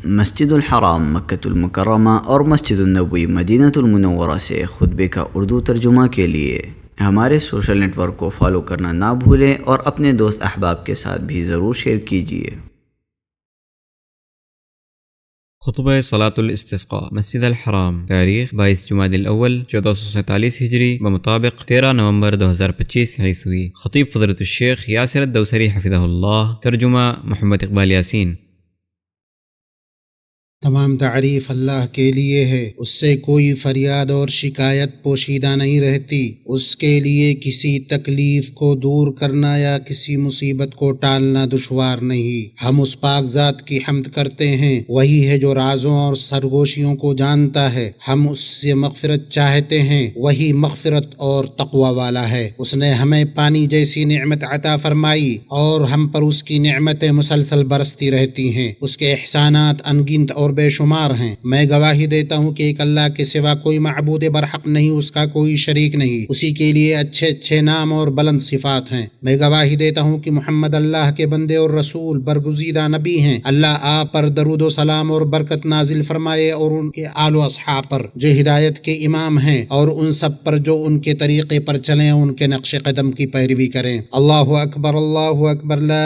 مسجد الحرام مکۃ المکرمہ اور مسجد النبوی مدینہ المنورہ سے خطبے کا اردو ترجمہ کے لیے ہمارے سوشل نیٹ ورک کو فالو کرنا نہ بھولیں اور اپنے دوست احباب کے ساتھ بھی ضرور شیئر کیجیے۔ خطبہ صلاۃ الاستسقاء مسجد الحرام، تاریخ 22 جمادی الاول 1447 ہجری بمطابق 13 نومبر 2025 عیسوی۔ خطیب فضیلۃ الشیخ یاسر الدوسری حفظہ اللہ، ترجمہ محمد اقبال یاسین۔ تمام تعریف اللہ کے لیے ہے، اس سے کوئی فریاد اور شکایت پوشیدہ نہیں رہتی، اس کے لیے کسی تکلیف کو دور کرنا یا کسی مصیبت کو ٹالنا دشوار نہیں۔ ہم اس پاک ذات کی حمد کرتے ہیں، وہی ہے جو رازوں اور سرگوشیوں کو جانتا ہے۔ ہم اس سے مغفرت چاہتے ہیں، وہی مغفرت اور تقوی والا ہے۔ اس نے ہمیں پانی جیسی نعمت عطا فرمائی اور ہم پر اس کی نعمتیں مسلسل برستی رہتی ہیں۔ اس کے احسانات انگنت اور بے شمار ہیں۔ میں گواہی دیتا ہوں کہ ایک اللہ کے سوا کوئی معبود برحق نہیں، اس کا کوئی شریک نہیں، اسی کے لیے اچھے اچھے نام اور بلند صفات ہیں۔ میں گواہی دیتا ہوں کہ محمد اللہ کے بندے اور رسول برگزیدہ نبی ہیں۔ اللہ آپ پر درود و سلام اور برکت نازل فرمائے اور ان کے آل و اصحاب پر جو ہدایت کے امام ہیں، اور ان سب پر جو ان کے طریقے پر چلیں، ان کے نقش قدم کی پیروی کریں۔ اللہ اکبر لا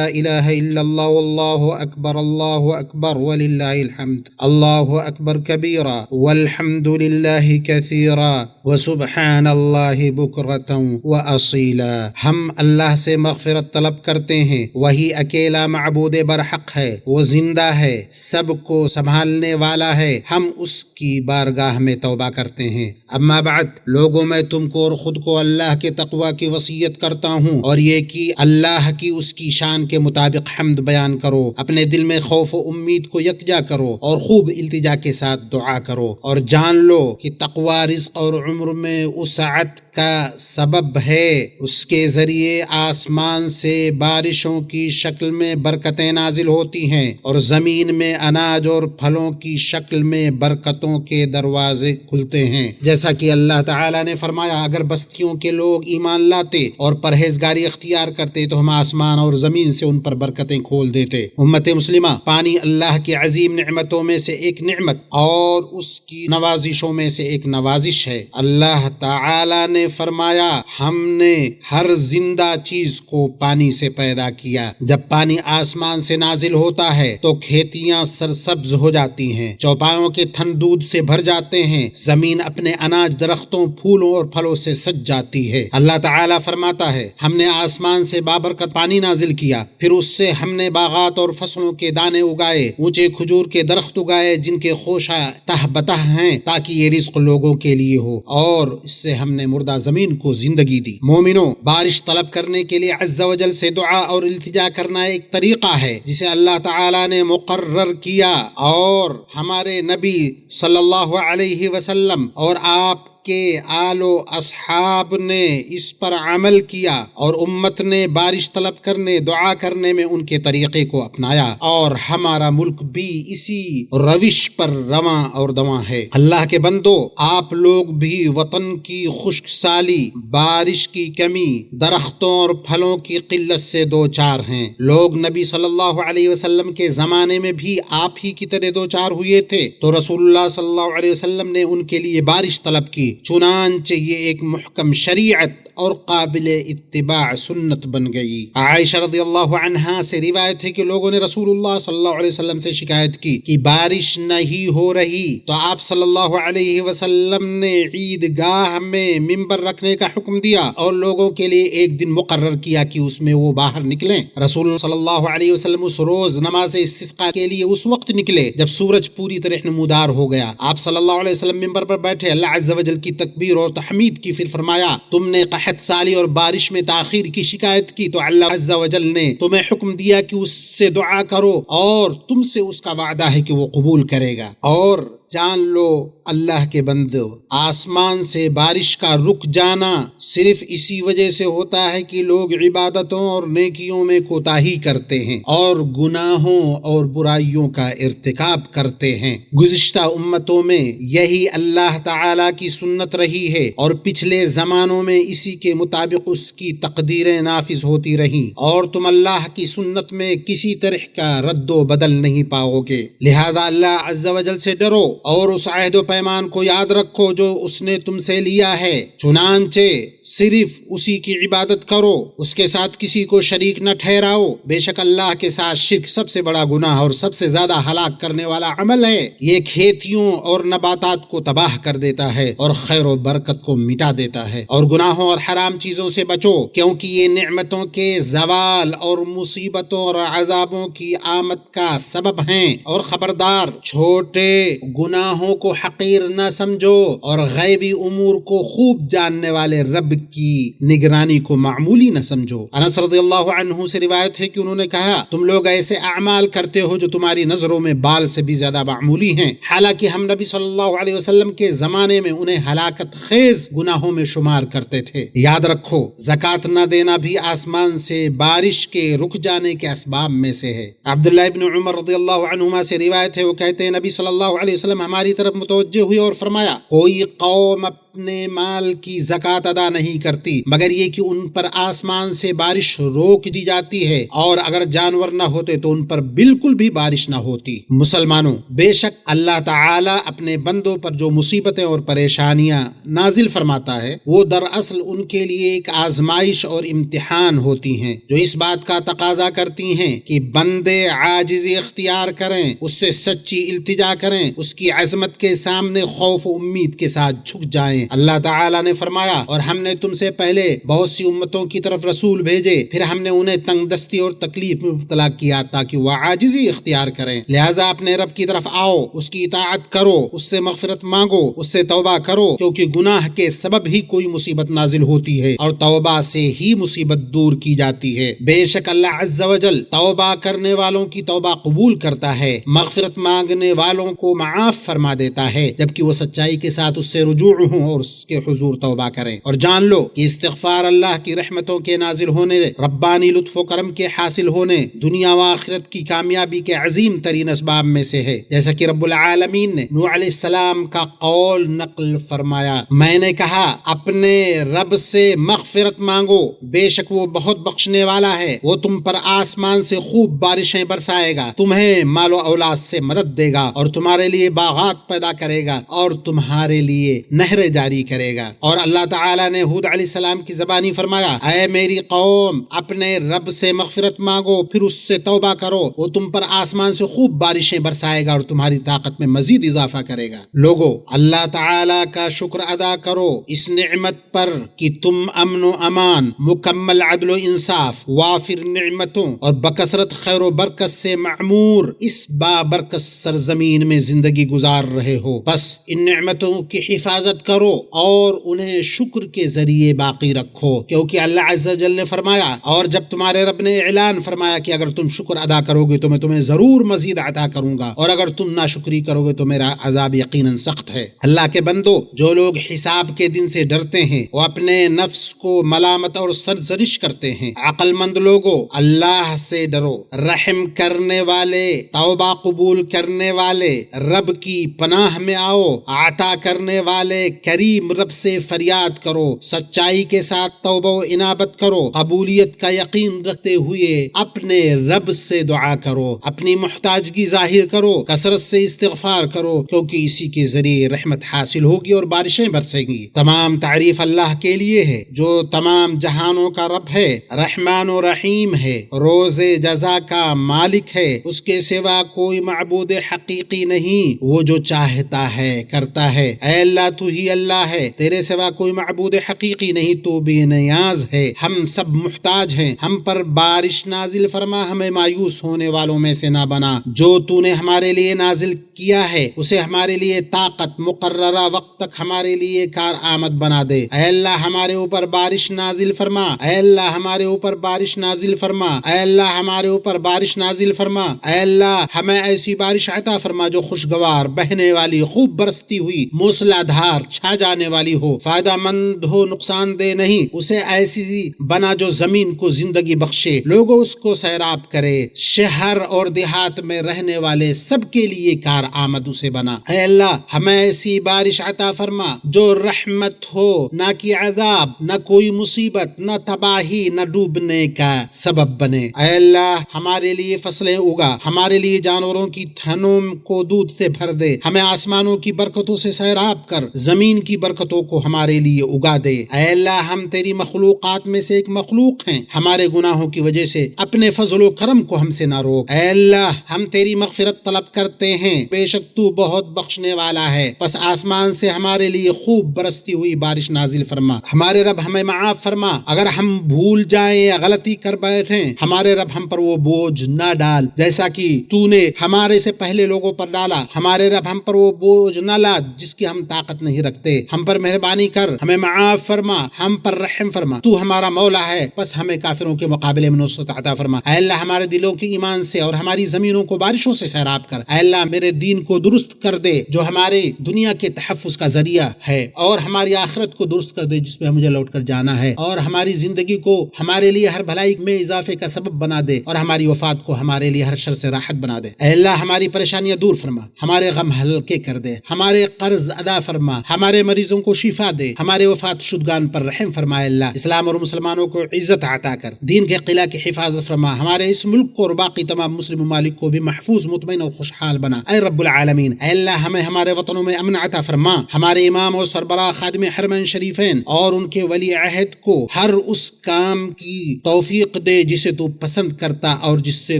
الہ الا اللہ واللہ اکبر وللہ الحمد۔ اللہ اکبر کبیرا والحمد للہ کثیرا وسبحان اللہ بکرۃ واصیلا۔ ہم اللہ سے مغفرت طلب کرتے ہیں، وہی اکیلا معبود برحق ہے، وہ زندہ ہے، سب کو سنبھالنے والا ہے۔ ہم اس کی بارگاہ میں توبہ کرتے ہیں۔ اما بعد، لوگوں میں تم کو اور خود کو اللہ کے تقوی کی وصیت کرتا ہوں، اور یہ کہ اللہ کی اس کی شان کے مطابق حمد بیان کرو، اپنے دل میں خوف و امید کو یکجا کرو اور خوب التجا کے ساتھ دعا کرو، اور جان لو کہ تقوی رزق اور عمر میں وسعت کا سبب ہے۔ اس کے ذریعے آسمان سے بارشوں کی شکل میں برکتیں نازل ہوتی ہیں، اور زمین میں اناج اور پھلوں کی شکل میں برکتوں کے دروازے کھلتے ہیں۔ جیسا کہ اللہ تعالیٰ نے فرمایا، اگر بستیوں کے لوگ ایمان لاتے اور پرہیزگاری اختیار کرتے تو ہم آسمان اور زمین سے ان پر برکتیں کھول دیتے۔ امت مسلمہ، پانی اللہ کی عظیم نعمتوں میں سے ایک نعمت اور اس کی نوازشوں میں سے ایک نوازش ہے۔ اللہ تعالیٰ نے فرمایا، ہم نے ہر زندہ چیز کو پانی سے پیدا کیا۔ جب پانی آسمان سے نازل ہوتا ہے تو کھیتیاں سرسبز ہو جاتی ہیں، چوپایوں کے تھن دودھ سے بھر جاتے ہیں، زمین اپنے اناج، درختوں، پھولوں اور پھلوں سے سج جاتی ہے۔ اللہ تعالیٰ فرماتا ہے، ہم نے آسمان سے بابرکت پانی نازل کیا، پھر اس سے ہم نے باغات اور فصلوں کے دانے اگائے، اونچے کھجور کے درخت اگائے جن کے خوشہ تہ بتہ ہیں، تاکہ یہ رزق لوگوں کے لیے ہو، اور اس سے ہم نے مردہ زمین کو زندگی دی۔ مومنوں، بارش طلب کرنے کے لیے عز و جل سے دعا اور التجا کرنا ایک طریقہ ہے جسے اللہ تعالیٰ نے مقرر کیا، اور ہمارے نبی صلی اللہ علیہ وسلم اور آپ کے آل و اصحاب نے اس پر عمل کیا، اور امت نے بارش طلب کرنے، دعا کرنے میں ان کے طریقے کو اپنایا، اور ہمارا ملک بھی اسی روش پر رواں اور دواں ہے۔ اللہ کے بندو، آپ لوگ بھی وطن کی خشک سالی، بارش کی کمی، درختوں اور پھلوں کی قلت سے دو چار ہیں۔ لوگ نبی صلی اللہ علیہ وسلم کے زمانے میں بھی آپ ہی کی طرح دو چار ہوئے تھے، تو رسول اللہ صلی اللہ علیہ وسلم نے ان کے لیے بارش طلب کی، چنانچہ یہ ایک محکم شریعت اور قابل اتباع سنت بن گئی۔ عائشہ رضی اللہ عنہا سے روایت ہے کہ لوگوں نے رسول اللہ صلی اللہ علیہ وسلم سے شکایت کی کہ بارش نہیں ہو رہی، تو آپ صلی اللہ علیہ وسلم نے عیدگاہ میں ممبر رکھنے کا حکم دیا اور لوگوں کے لیے ایک دن مقرر کیا کہ اس میں وہ باہر نکلیں۔ رسول صلی اللہ علیہ وسلم اس روز نماز استسقاء کے لیے اس وقت نکلے جب سورج پوری طرح نمودار ہو گیا۔ آپ صلی اللہ علیہ وسلم ممبر پر بیٹھے، اللہ عز و جل کی تکبیر اور تحمید کی، پھر فرمایا، تم نے قحط سالی اور بارش میں تاخیر کی شکایت کی تو اللہ عز و جل نے تمہیں حکم دیا کہ اس سے دعا کرو، اور تم سے اس کا وعدہ ہے کہ وہ قبول کرے گا، اور جان لو اللہ کے بندو، آسمان سے بارش کا رک جانا صرف اسی وجہ سے ہوتا ہے کہ لوگ عبادتوں اور نیکیوں میں کوتاہی کرتے ہیں اور گناہوں اور برائیوں کا ارتکاب کرتے ہیں۔ گزشتہ امتوں میں یہی اللہ تعالی کی سنت رہی ہے اور پچھلے زمانوں میں اسی کے مطابق اس کی تقدیریں نافذ ہوتی رہیں، اور تم اللہ کی سنت میں کسی طرح کا رد و بدل نہیں پاؤ گے۔ لہذا اللہ عز و جل سے ڈرو اور اس عہد و پیمان کو یاد رکھو جو اس نے تم سے لیا ہے، چنانچہ صرف اسی کی عبادت کرو، اس کے ساتھ کسی کو شریک نہ ٹھہراؤ۔ بے شک اللہ کے ساتھ شرک سب سے بڑا گناہ اور سب سے زیادہ ہلاک کرنے والا عمل ہے۔ یہ کھیتیوں اور نباتات کو تباہ کر دیتا ہے اور خیر و برکت کو مٹا دیتا ہے۔ اور گناہوں اور حرام چیزوں سے بچو، کیونکہ یہ نعمتوں کے زوال اور مصیبتوں اور عذابوں کی آمد کا سبب ہیں۔ اور خبردار، چھوٹے گناہوں کو حقیر نہ سمجھو اور غیبی امور کو خوب جاننے والے رب کی نگرانی کو معمولی نہ سمجھو۔ انس رضی اللہ عنہ سے روایت ہے کہ انہوں نے کہا، تم لوگ ایسے اعمال کرتے ہو جو تمہاری نظروں میں بال سے بھی زیادہ معمولی ہیں، حالانکہ ہم نبی صلی اللہ علیہ وسلم کے زمانے میں انہیں ہلاکت خیز گناہوں میں شمار کرتے تھے۔ یاد رکھو، زکوٰۃ نہ دینا بھی آسمان سے بارش کے رک جانے کے اسباب میں سے ہے۔ عبداللہ ابن عمر رضی اللہ عنہما سے روایت ہے، وہ کہتے ہیں نبی صلی اللہ علیہ وسلم ہماری طرف متوجہ ہوئے اور فرمایا، کوئی قوم اپنے مال کی زکوٰۃ ادا نہیں کرتی مگر یہ کہ ان پر آسمان سے بارش روک دی جاتی ہے، اور اگر جانور نہ ہوتے تو ان پر بالکل بھی بارش نہ ہوتی۔ مسلمانوں، بے شک اللہ تعالی اپنے بندوں پر جو مصیبتیں اور پریشانیاں نازل فرماتا ہے وہ دراصل ان کے لیے ایک آزمائش اور امتحان ہوتی ہیں، جو اس بات کا تقاضا کرتی ہیں کہ بندے عاجزی اختیار کریں، اس سے سچی التجا کریں، اس کی عظمت کے سامنے خوف و امید کے ساتھ جھک جائیں۔ اللہ تعالی نے فرمایا، اور ہم نے تم سے پہلے بہت سی امتوں کی طرف رسول بھیجے، پھر ہم نے انہیں تنگ دستی اور تکلیف میں مبتلا کیا تاکہ وہ عاجزی اختیار کریں۔ لہٰذا اپنے رب کی طرف آؤ، اس کی اطاعت کرو، اس سے مغفرت مانگو، اس سے توبہ کرو، کیونکہ گناہ کے سبب ہی کوئی مصیبت نازل ہوتی ہے اور توبہ سے ہی مصیبت دور کی جاتی ہے۔ بے شک اللہ عز و جل توبہ کرنے والوں کی توبہ قبول کرتا ہے، مغفرت مانگنے والوں کو معاف فرما دیتا ہے، جبکہ وہ سچائی کے ساتھ اس سے رجوع ہوں اور اس کے حضور توبہ کریں۔ اور جان لو کہ استغفار اللہ کی رحمتوں کے نازل ہونے، ربانی لطف و کرم کے حاصل ہونے، دنیا و آخرت کی کامیابی کے عظیم ترین اسباب میں سے ہے۔ جیسا کہ رب العالمین نے نوح علیہ السلام کا قول نقل فرمایا، میں نے کہا اپنے رب سے مغفرت مانگو، بے شک وہ بہت بخشنے والا ہے، وہ تم پر آسمان سے خوب بارشیں برسائے گا، تمہیں مال و اولاد سے مدد دے گا اور تمہارے لیے باغات پیدا کرے گا اور تمہارے لیے نہریں جاری کرے گا۔ اور اللہ تعالیٰ نے ہود علیہ السلام کی زبانی فرمایا، اے میری قوم، اپنے رب سے مغفرت مانگو، پھر اس سے توبہ کرو، وہ تم پر آسمان سے خوب بارشیں برسائے گا اور تمہاری طاقت میں مزید اضافہ کرے گا۔ لوگو، اللہ تعالیٰ کا شکر ادا کرو اس نعمت پر کہ تم امن و امان، مکمل عدل و انصاف، وافر نعمتوں اور بکثرت خیر و برکت سے معمور اس بابرکت سرزمین میں زندگی گزار رہے ہو۔ بس ان نعمتوں کی حفاظت کرو اور انہیں شکر کے ذریعے باقی رکھو، کیونکہ اللہ عز و جل نے فرمایا، اور جب تمہارے رب نے اعلان فرمایا کہ اگر تم شکر ادا کرو گے تو میں تمہیں ضرور مزید عطا کروں گا، اور اگر تم ناشکری کرو گے تو میرا عذاب یقیناً سخت ہے۔ اللہ کے بندو، جو لوگ حساب کے دن سے ڈرتے ہیں وہ اپنے نفس کو ملامت اور سرزنش کرتے ہیں۔ عقل مند لوگو، اللہ سے ڈرو، رحم کرنے والے، توبہ قبول کرنے والے رب کی پناہ میں آؤ، عطا کرنے والے کریم رب سے فریاد کرو، سچائی کے ساتھ توبہ و انابت کرو، قبولیت کا یقین رکھتے ہوئے اپنے رب سے دعا کرو، اپنی محتاجگی ظاہر کرو، کثرت سے استغفار کرو، کیونکہ اسی کے ذریعے رحمت حاصل ہوگی اور بارشیں برسیں گی۔ تمام تعریف اللہ کے لیے ہے جو تمام جہانوں کا رب ہے، رحمان و رحیم ہے، روز جزا کا مالک ہے، اس کے سوا کوئی معبود حقیقی نہیں، وہ جو چاہتا ہے کرتا ہے۔ اے اللہ، تو ہی اللہ ہے، تیرے سوا کوئی معبود حقیقی نہیں، تو بے نیاز ہے، ہم سب محتاج ہیں، ہم پر بارش نازل فرما، ہمیں مایوس ہونے والوں میں سے نہ بنا۔ جو تو نے ہمارے لیے نازل کیا ہے اسے ہمارے لیے طاقت مقررہ وقت تک ہمارے لیے کارآمد بنا دے۔ اے اللہ ہمارے اوپر بارش نازل فرما، اے اللہ ہمارے اوپر بارش نازل فرما، اے اللہ ہمارے اوپر بارش نازل فرما، اے اللہ ہمیں ایسی بارش عطا فرما جو خوشگوار، بہنے والی، خوب برستی ہوئی، موسلا دھار، چھا جانے والی ہو، فائدہ مند ہو، نقصان دہ نہیں، اسے ایسی بنا جو زمین کو زندگی بخشے، لوگوں اس کو سیراب کرے، شہر اور دیہات میں رہنے والے سب کے لیے کارآمد اسے بنا۔ اے اللہ ہمیں ایسی بارش عطا فرما جو رحمت ہو، نہ کہ عذاب، نہ کوئی مصیبت، نہ تباہی، نہ ڈوبنے کا سبب بنے۔ اے اللہ ہمارے لیے فصلیں اگا، ہمارے لیے جانوروں کی تھنوں کو دودھ سے بھر دے، ہمیں آسمانوں کی برکتوں سے سیراب کر زمین کی برکتوں کو ہمارے لیے اگا دے۔ اے اللہ ہم تیری مخلوقات میں سے ایک مخلوق ہیں، ہمارے گناہوں کی وجہ سے اپنے فضل و کرم کو ہم سے نہ روک۔ اے اللہ ہم تیری مغفرت طلب کرتے ہیں، بے شک تو بہت بخشنے والا ہے، پس آسمان سے ہمارے لیے خوب برستی ہوئی بارش نازل فرما۔ ہمارے رب ہمیں معاف فرما، اگر ہم بھول جائیں یا غلطی کر بیٹھیں، ہمارے رب ہم پر وہ بوجھ نہ ڈال جیسا کہ تو نے ہمارے سے پہلے لوگوں پر ڈالا، ہمارے رب ہم پر وہ بوجھ نہ لاد جس کی ہم طاقت نہیں رکھتے، ہم پر مہربانی کر، ہمیں معاف فرما، ہم پر رحم فرما، تو ہمارا مولا ہے، بس ہمیں کافروں کے مقابلے میں نصرت عطا فرما۔ اے اللہ ہمارے دلوں کے ایمان سے اور ہماری زمینوں کو بارشوں سے سیراب کر۔ اے اللہ میرے دین کو درست کر دے جو ہمارے دنیا کے تحفظ کا ذریعہ ہے، اور ہماری آخرت کو درست کر دے جس میں مجھے لوٹ کر جانا ہے، اور ہماری زندگی کو ہمارے لیے ہر بھلائی میں اضافے کا سبب بنا دے، اور ہماری وفات کو ہمارے لیے ہر شر سے راحت بنا دے۔ اے اللہ ہماری پریشانیاں دور فرما، ہمارے غم ہلکے کر دے، ہمارے قرض ادا فرما، ہمارے مریضوں کو شفا دے، ہمارے وفات شدگان پر رحم فرما۔ اے اللہ اسلام اور مسلمانوں کو عزت عطا کر، دین کے قلعہ کی حفاظت فرما، ہمارے اس ملک کو اور باقی تمام مسلم ممالک کو بھی محفوظ، مطمئن اور خوشحال بنا اے رب العالمین۔ اے اللہ ہمیں ہمارے وطنوں میں امن عطا فرما، ہمارے امام اور سربراہ خادم حرمین شریفین اور ان کے ولی عہد کو ہر اس کام کی توفیق دے جسے تو پسند کرتا اور جس سے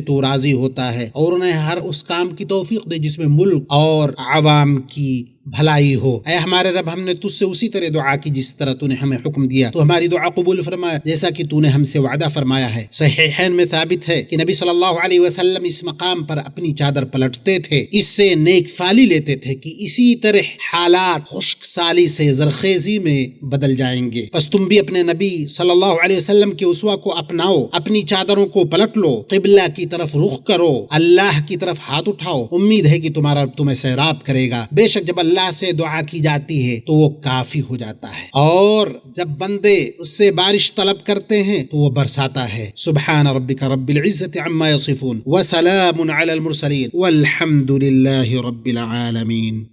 تو راضی ہوتا ہے، اور انہیں ہر اس کام کی توفیق دے جس میں ملک اور عوام کی بھلائی ہو۔ اے ہمارے رب ہم نے تجھ سے اسی طرح دعا کی جس طرح تو نے ہمیں حکم دیا، تو ہماری دعا قبول فرما جیسا کہ تو نے ہم سے وعدہ فرمایا ہے۔ صحیحین میں ثابت ہے کہ نبی صلی اللہ علیہ وسلم اس مقام پر اپنی چادر پلٹتے تھے، اس سے نیک فالی لیتے تھے کہ اسی طرح حالات خشک سالی سے زرخیزی میں بدل جائیں گے۔ بس تم بھی اپنے نبی صلی اللہ علیہ وسلم کے اسوہ کو اپناؤ، اپنی چادروں کو پلٹ لو، قبلہ کی طرف رخ کرو، اللہ کی طرف ہاتھ اٹھاؤ، امید ہے کہ تمہارا رب تمہیں سیراب کرے گا۔ بے شک جب اللہ سے دعا کی جاتی ہے تو وہ کافی ہو جاتا ہے، اور جب بندے اس سے بارش طلب کرتے ہیں تو وہ برساتا ہے۔ سبحان ربک رب العزت عما یصفون وسلام علی المرسلین والحمد للہ رب العالمین۔